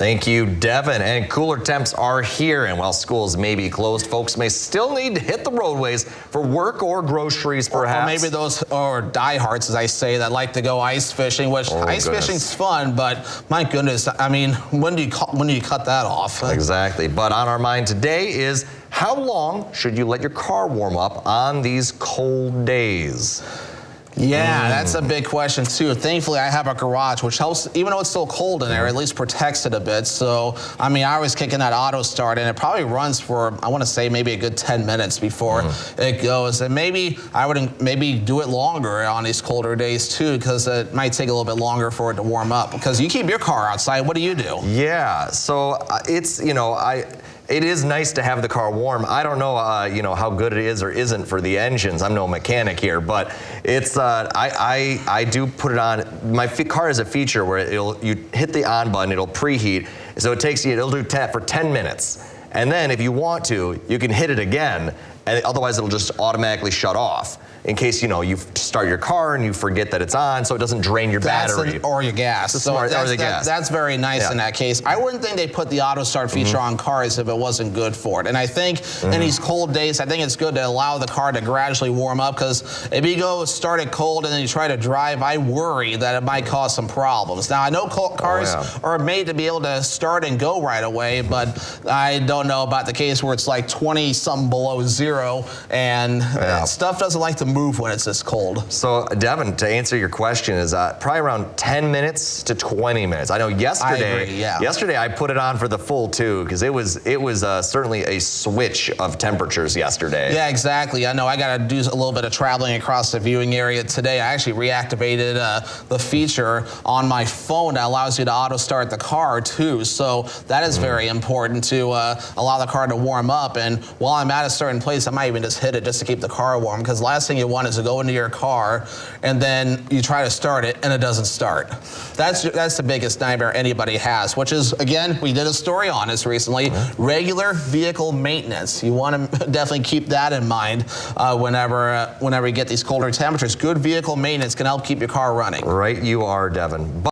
Thank you, Devin. And cooler temps are here, and while schools may be closed, folks may still need to hit the roadways for work or groceries, perhaps. Or maybe those are diehards, as I say, that like to go ice fishing, which ice fishing's fun, but my goodness, I mean, when do you cut that off? Exactly. But on our mind today is how long should you let your car warm up on these cold days? Yeah, that's a big question too. Thankfully, I have a garage, which helps, even though it's still cold in there, at least protects it a bit. So, I mean, I was kicking that auto start, and it probably runs for, I want to say, maybe a good 10 minutes before it goes. And maybe I would do it longer on these colder days too, because it might take a little bit longer for it to warm up. Because you keep your car outside, what do you do? Yeah, so it's, it is nice to have the car warm. I don't know, how good it is or isn't for the engines. I'm no mechanic here, but it's, I do put it on. My car has a feature where you hit the on button, it'll preheat. So it'll do that for 10 minutes. And then if you want to, you can hit it again, and otherwise it'll just automatically shut off in case, you start your car and you forget that it's on, so it doesn't drain your battery. Or your gas. That's very nice in that case. I wouldn't think they put the auto start feature on cars if it wasn't good for it. And I think in these cold days, I think it's good to allow the car to gradually warm up, because if you go start it cold and then you try to drive, I worry that it might cause some problems. Now, I know cars are made to be able to start and go right away, but I don't know about the case where it's like 20-something below zero, and stuff doesn't like to move when it's this cold. So, Devin, to answer your question, is probably around 10 minutes to 20 minutes. I know yesterday I put it on for the full 2, because it was certainly a switch of temperatures yesterday. Yeah, exactly. I know I got to do a little bit of traveling across the viewing area today. I actually reactivated the feature on my phone that allows you to auto start the car too. So that is very important to allow the car to warm up. And while I'm at a certain place, I might even just hit it just to keep the car warm, because last thing you want is to go into your car and then you try to start it and it doesn't start. That's the biggest nightmare anybody has, which is, again, we did a story on this recently, regular vehicle maintenance. You want to definitely keep that in mind whenever you get these colder temperatures. Good vehicle maintenance can help keep your car running. Right you are, Devin.